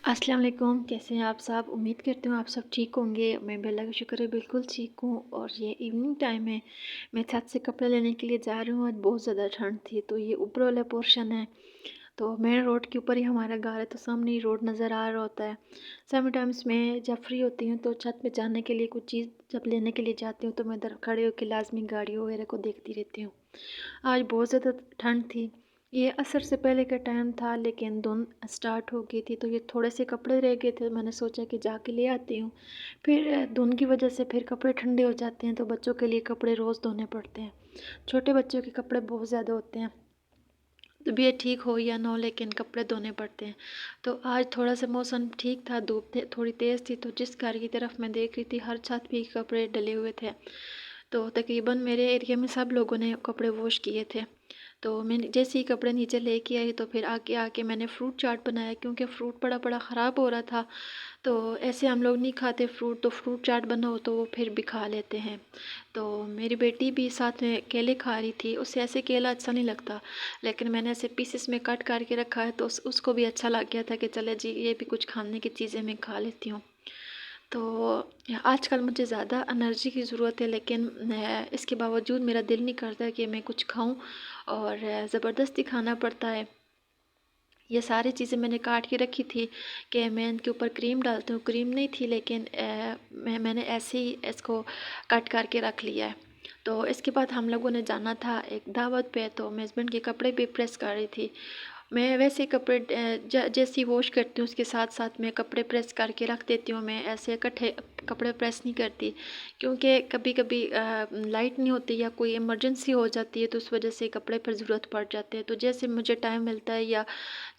अस्सलाम वालेकुम। कैसे हैं आप सब? उम्मीद करती हूँ आप सब ठीक होंगे। मैं भी अल्लाह का शुक्र है बिल्कुल ठीक हूँ। और ये इवनिंग टाइम है, मैं छत से कपड़े लेने के लिए जा रही हूँ। आज बहुत ज़्यादा ठंड थी, तो ये ऊपर वाला पोर्शन है, तो मेन रोड के ऊपर ही हमारा घर है, तो सामने ही रोड नज़र आ रहा होता है। समटाइम्स मैं जब फ्री होती हूँ तो छत पे जाने के लिए कुछ चीज़ जब लेने के लिए जाती हूँ, तो मैं इधर खड़े होकर लाजमी गाड़ियों वगैरह को देखती रहती हूँ। आज बहुत ज़्यादा ठंड थी। ये असर से पहले का टाइम था, लेकिन धुंध स्टार्ट हो गई थी, तो ये थोड़े से कपड़े रह गए थे। मैंने सोचा कि जाके ले आती हूँ। फिर धुंध की वजह से फिर कपड़े ठंडे हो जाते हैं, तो बच्चों के लिए कपड़े रोज़ धोने पड़ते हैं। छोटे बच्चों के कपड़े बहुत ज़्यादा होते हैं, तबीयत ठीक हो या ना हो, लेकिन कपड़े धोने पड़ते हैं। तो आज थोड़ा सा मौसम ठीक था, धूप थोड़ी तेज़ थी, तो जिस घर की तरफ मैं देख रही थी हर छत पे कपड़े डले हुए थे। तो तकरीबन मेरे एरिया में सब लोगों ने कपड़े वॉश किए थे। तो मैंने जैसे ही कपड़े नीचे लेके आई, तो फिर आके आके मैंने फ्रूट चाट बनाया, क्योंकि फ्रूट पड़ा पड़ा ख़राब हो रहा था। तो ऐसे हम लोग नहीं खाते फ्रूट, तो फ्रूट चाट बनाओ तो वो फिर भी खा लेते हैं। तो मेरी बेटी भी साथ में केले खा रही थी, उसे ऐसे केला अच्छा नहीं लगता, लेकिन मैंने ऐसे पीसेस में कट करके रखा है, तो उसको भी अच्छा लग गया था कि चले जी ये भी कुछ खाने की चीज़ें मैं खा लेती हूँ। तो आजकल मुझे ज़्यादा एनर्जी की ज़रूरत है, लेकिन इसके बावजूद मेरा दिल नहीं करता कि मैं कुछ खाऊं, और ज़बरदस्ती खाना पड़ता है। ये सारी चीज़ें मैंने काट के रखी थी कि मैं इनके ऊपर क्रीम डालती हूँ। क्रीम नहीं थी, लेकिन मैंने ऐसे ही इसको कट करके रख लिया है। तो इसके बाद हम लोगों ने जाना था एक दावत पे, तो मैं हस्बैंड के कपड़े भी प्रेस कर रही थी। मैं वैसे कपड़े जैसे वॉश करती हूँ उसके साथ साथ मैं कपड़े प्रेस करके रख देती हूँ। मैं ऐसे इकट्ठे कपड़े प्रेस नहीं करती, क्योंकि कभी कभी लाइट नहीं होती या कोई इमरजेंसी हो जाती है, तो उस वजह से कपड़े पर ज़रूरत पड़ जाते हैं। तो जैसे मुझे टाइम मिलता है या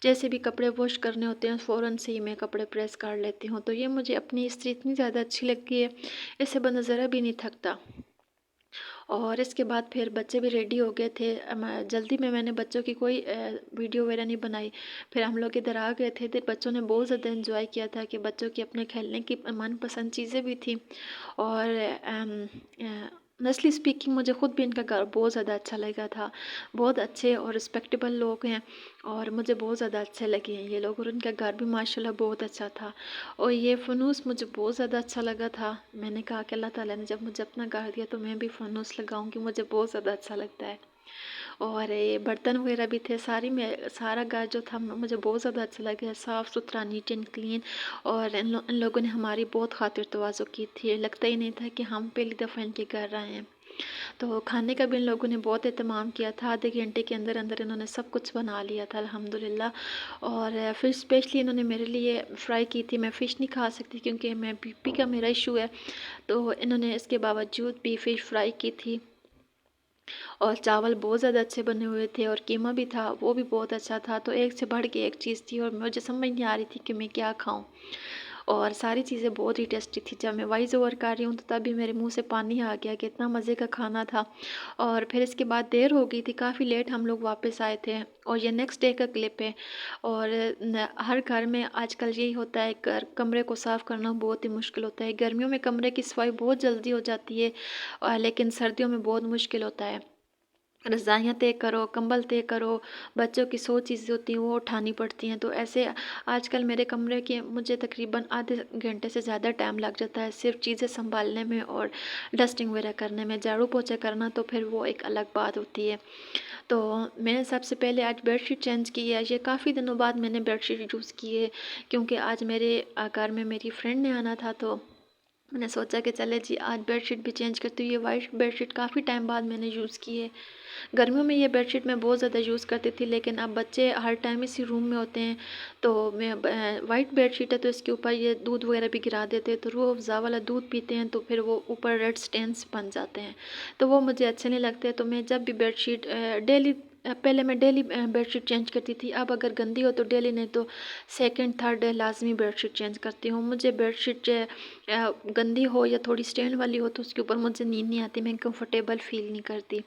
जैसे भी कपड़े वॉश करने होते हैं, फ़ौरन से ही मैं कपड़े प्रेस कर लेती हूँ। तो ये मुझे अपनी इस्त्री इतनी ज़्यादा अच्छी लगती है, इससे बंदा ज़रा भी नहीं थकता। और इसके बाद फिर बच्चे भी रेडी हो गए थे। जल्दी में मैंने बच्चों की कोई वीडियो वगैरह नहीं बनाई। फिर हम लोग इधर आ गए थे, तो बच्चों ने बहुत ज़्यादा इन्जॉय किया था कि बच्चों की अपने खेलने की मनपसंद चीज़ें भी थी। और ऑनेस्टली स्पीकिंग मुझे ख़ुद भी इनका घर बहुत ज़्यादा अच्छा लगा था। बहुत अच्छे और रिस्पेक्टेबल लोग हैं, और मुझे बहुत ज़्यादा अच्छे लगे हैं ये लोग, और उनका घर भी माशाल्लाह बहुत अच्छा था। और ये फ़नूस मुझे बहुत ज़्यादा अच्छा लगा था। मैंने कहा कि अल्लाह ताला ने जब मुझे अपना घर दिया, तो मैं भी फ़नूस लगाऊंगी, मुझे बहुत ज़्यादा अच्छा लगता है। और ये बर्तन वगैरह भी थे, सारा घर जो था मुझे बहुत ज़्यादा अच्छा लगा, साफ़ सुथरा, नीट एंड क्लीन। और इन लोगों ने हमारी बहुत खातिर तवाज़ो की थी, लगता ही नहीं था कि हम पहली दफ़ा इनके घर आए हैं। तो खाने का भी इन लोगों ने बहुत एहतमाम किया था। आधे घंटे के अंदर अंदर इन्होंने सब कुछ बना लिया था अल्हम्दुलिल्लाह। और फिर स्पेशली इन्होंने मेरे लिए फ़्राई की थी। मैं फ़िश नहीं खा सकती, क्योंकि मैं बीपी का मेरा इशू है, तो इन्होंने इसके बावजूद भी फ़िश फ्राई की थी। और चावल बहुत ज़्यादा अच्छे बने हुए थे, और कीमा भी था, वो भी बहुत अच्छा था। तो एक से बढ़ के एक चीज़ थी, और मुझे समझ नहीं आ रही थी कि मैं क्या खाऊं। और सारी चीज़ें बहुत ही टेस्टी थी। जब मैं वॉइस ओवर कर रही हूँ, तो तभी मेरे मुंह से पानी आ गया कि इतना मज़े का खाना था। और फिर इसके बाद देर हो गई थी, काफ़ी लेट हम लोग वापस आए थे। और ये नेक्स्ट डे का क्लिप है। और हर घर में आजकल यही होता है, कमरे को साफ़ करना बहुत ही मुश्किल होता है। गर्मियों में कमरे की सफाई बहुत जल्दी हो जाती है, लेकिन सर्दियों में बहुत मुश्किल होता है। रज़ाइयाँ तय करो, कंबल तय करो, बच्चों की 100 चीज़ें होती हैं वो उठानी पड़ती हैं। तो ऐसे आजकल मेरे कमरे के मुझे तकरीबन आधे घंटे से ज़्यादा टाइम लग जाता है सिर्फ चीज़ें संभालने में और डस्टिंग वगैरह करने में। झाड़ू पोछा करना तो फिर वो एक अलग बात होती है। तो मैंने सबसे पहले आज बेडशीट चेंज की है। ये काफ़ी दिनों बाद मैंने बेडशीट यूज़ की है, क्योंकि आज मेरे घर में मेरी फ्रेंड ने आना था, तो मैंने सोचा कि चले जी आज बेडशीट भी चेंज करती हूँ। ये वाइट बेडशीट काफ़ी टाइम बाद मैंने यूज़ की है। गर्मियों में ये बेडशीट मैं बहुत ज़्यादा यूज़ करती थी, लेकिन अब बच्चे हर टाइम इसी रूम में होते हैं, तो मैं वाइट बेडशीट है, तो इसके ऊपर ये दूध वगैरह भी गिरा देते हैं, तो रूह अफ़ज़ा वाला दूध पीते हैं, तो फिर वो ऊपर रेड स्टेन्स बन जाते हैं, तो वो मुझे अच्छे नहीं लगते। तो मैं जब भी बेडशीट डेली पहले मैं डेली बेडशीट चेंज करती थी, अब अगर गंदी हो तो डेली नहीं तो सेकंड थर्ड डे लाजमी बेडशीट चेंज करती हूँ। मुझे बेडशीट गंदी हो या थोड़ी स्टेन वाली हो, तो उसके ऊपर मुझे नींद नहीं आती, मैं कंफर्टेबल फील नहीं करती।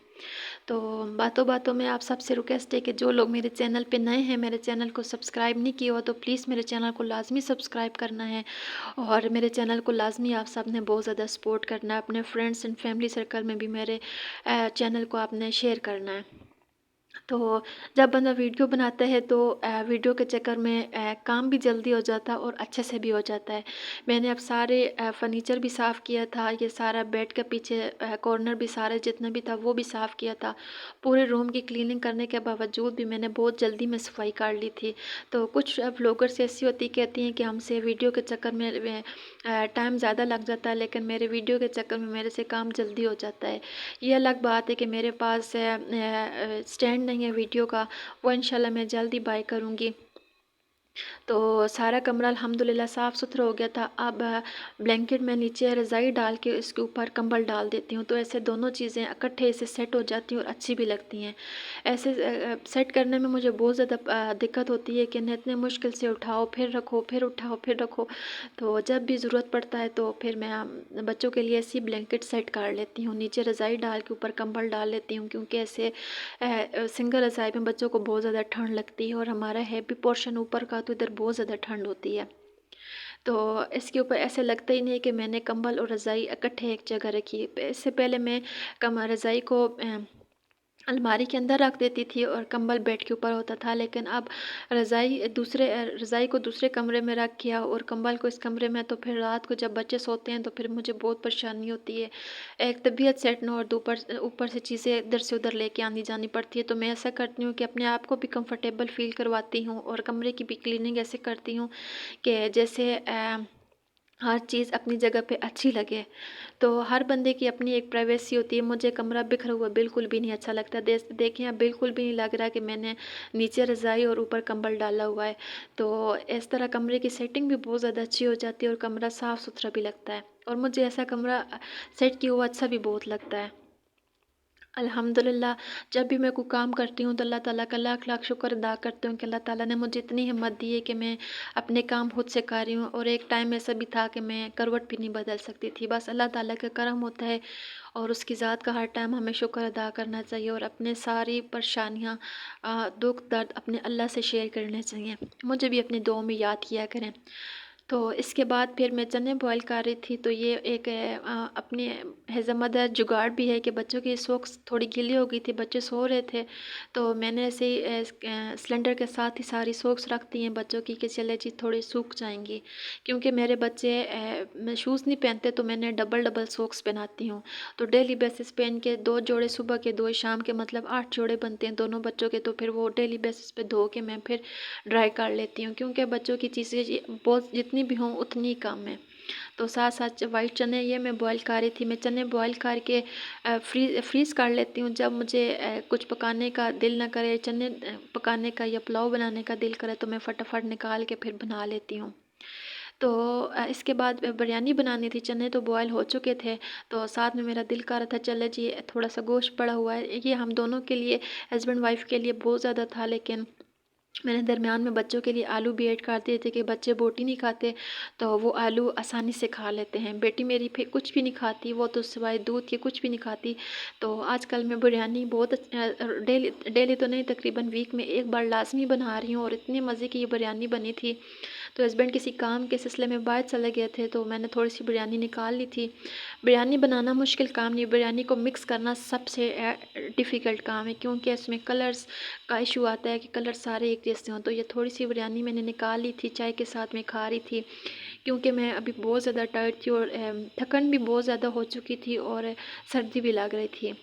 तो बातों बातों में आप सबसे रिक्वेस्ट है कि जो लोग मेरे चैनल पे नए हैं, मेरे चैनल को सब्सक्राइब नहीं किया हो, तो प्लीज़ मेरे चैनल को लाजमी सब्सक्राइब करना है। और मेरे चैनल को लाजमी आप सब ने बहुत ज़्यादा सपोर्ट करना है। अपने फ्रेंड्स एंड फैमिली सर्कल में भी मेरे चैनल को आपने शेयर करना है। तो जब बंदा वीडियो बनाता है तो वीडियो के चक्कर में काम भी जल्दी हो जाता है और अच्छे से भी हो जाता है। मैंने अब सारे फर्नीचर भी साफ़ किया था, ये सारा बेड के पीछे कॉर्नर भी सारे जितना भी था वो भी साफ़ किया था। पूरे रूम की क्लीनिंग करने के बावजूद भी मैंने बहुत जल्दी में सफाई कर ली थी। तो कुछ व्लॉगर्स ऐसी होती कहती हैं कि हमसे वीडियो के चक्कर में टाइम ज़्यादा लग जाता है, लेकिन मेरे वीडियो के चक्कर में मेरे से काम जल्दी हो जाता है। ये अलग बात है कि मेरे पास स्टैंड नहीं है वीडियो का, वो इंशाल्लाह मैं जल्द ही बाय करूँगी। तो सारा कमरा अल्हम्दुलिल्लाह साफ़ सुथरा हो गया था। अब ब्लैंकेट में नीचे रज़ाई डाल के इसके ऊपर कंबल डाल देती हूँ, तो ऐसे दोनों चीज़ें इकट्ठे से सेट हो जाती हैं और अच्छी भी लगती हैं। ऐसे सेट करने में मुझे बहुत ज़्यादा दिक्कत होती है कि इन्हें इतने मुश्किल से उठाओ फिर रखो, फिर उठाओ फिर रखो। तो जब भी ज़रूरत पड़ता है तो फिर मैं बच्चों के लिए ऐसी ब्लैंकेट सेट कर लेती हूँ, नीचे रज़ाई डाल के ऊपर कंबल डाल लेती हूँ, क्योंकि ऐसे सिंगल रज़ाई में बच्चों को बहुत ज़्यादा ठंड लगती है और हमारा हैवी पोर्शन ऊपर का तो इधर बहुत ज़्यादा ठंड होती है। तो इसके ऊपर ऐसे लगता ही नहीं कि मैंने कंबल और रज़ाई इकट्ठे एक जगह रखी है। इससे पहले मैं रज़ाई को अलमारी के अंदर रख देती थी और कंबल बेड के ऊपर होता था, लेकिन अब रज़ाई को दूसरे कमरे में रख किया और कंबल को इस कमरे में। तो फिर रात को जब बच्चे सोते हैं तो फिर मुझे बहुत परेशानी होती है। एक तबीयत सेट ना और ऊपर ऊपर से चीज़ें इधर से उधर लेके आनी जानी पड़ती है। तो मैं ऐसा करती हूँ कि अपने आप को भी कंफर्टेबल फ़ील करवाती हूँ और कमरे की भी क्लीनिंग ऐसे करती हूँ कि जैसे हर चीज़ अपनी जगह पे अच्छी लगे। तो हर बंदे की अपनी एक प्राइवेसी होती है। मुझे कमरा बिखरा हुआ बिल्कुल भी नहीं अच्छा लगता। देखें अब बिल्कुल भी नहीं लग रहा कि मैंने नीचे रज़ाई और ऊपर कंबल डाला हुआ है। तो इस तरह कमरे की सेटिंग भी बहुत ज़्यादा अच्छी हो जाती है और कमरा साफ़ सुथरा भी लगता है और मुझे ऐसा कमरा सेट किया हुआ अच्छा भी बहुत लगता है। अल्हम्दुलिल्लाह जब भी मैं कोई काम करती हूँ तो अल्लाह ताला का लाख लाख शुक्र अदा करती हूँ कि अल्लाह ताला ने मुझे इतनी हिम्मत दी है कि मैं अपने काम खुद से कर रही हूँ। और एक टाइम ऐसा भी था कि मैं करवट भी नहीं बदल सकती थी। बस अल्लाह ताला का करम होता है और उसकी ज़ात का हर टाइम हमें शुक्र अदा करना चाहिए और अपने सारी परेशानियाँ दुख दर्द अपने अल्लाह से शेयर करने चाहिए। मुझे भी अपनी दुआओं में याद किया करें। तो इसके बाद फिर मैं चने बॉयल कर रही थी, तो ये एक अपने एज़ अ मदर जुगाड़ भी है कि बच्चों की सॉक्स थोड़ी गीली हो गई थी, बच्चे सो रहे थे। तो मैंने ऐसे ही सिलेंडर के साथ ही सारी सॉक्स रख दी हैं बच्चों की कि चले जी थोड़ी सूख जाएंगी, क्योंकि मेरे बच्चे शूज़ नहीं पहनते तो मैंने डबल डबल सॉक्स पहनाती हूँ। तो डेली बेसिस पे इनके 2 जोड़े सुबह के 2 शाम के, मतलब 8 जोड़े बनते हैं दोनों बच्चों के। तो फिर वो डेली बेसिस पे धो के मैं फिर ड्राई कर लेती हूँ, क्योंकि बच्चों की चीज़ें बहुत जितनी भी हों उतनी ही कम है। तो साथ साथ वाइट चने ये मैं बॉईल कर रही थी। मैं चने बॉईल करके फ्रीज़ कर लेती हूँ। जब मुझे कुछ पकाने का दिल ना करे, चने पकाने का या पुलाव बनाने का दिल करे, तो मैं फटाफट निकाल के फिर बना लेती हूँ। तो इसके बाद बिरयानी बनानी थी, चने तो बॉयल हो चुके थे। तो साथ में मेरा दिल कर रहा था चले जी थोड़ा सा गोश्त पड़ा हुआ है, ये हम दोनों के लिए, हस्बैंड वाइफ के लिए बहुत ज़्यादा था। लेकिन मैंने दरमियान में बच्चों के लिए आलू भी ऐड कर दिए थे कि बच्चे बोटी नहीं खाते, तो वो आलू आसानी से खा लेते हैं। बेटी मेरी फिर कुछ भी नहीं खाती, वो तो सिवाय दूध के कुछ भी नहीं खाती। तो आजकल मैं बिरयानी बहुत डेली डेली तो नहीं, तकरीबन वीक में एक बार लाजमी बना रही हूँ और इतने मज़े की ये बिरयानी बनी थी। तो हस्बैंड किसी काम के सिलसिले में बाहर चले गए थे, तो मैंने थोड़ी सी बिरयानी निकाल ली थी। बिरयानी बनाना मुश्किल काम नहीं, बिरयानी को मिक्स करना सबसे डिफ़िकल्ट काम है, क्योंकि इसमें कलर्स का इशू आता है कि कलर सारे एक जैसे हों। तो ये थोड़ी सी बिरयानी मैंने निकाल ली थी, चाय के साथ में खा रही थी, क्योंकि मैं अभी बहुत ज़्यादा टायर्ड थी और थकन भी बहुत ज़्यादा हो चुकी थी और सर्दी भी लग रही थी।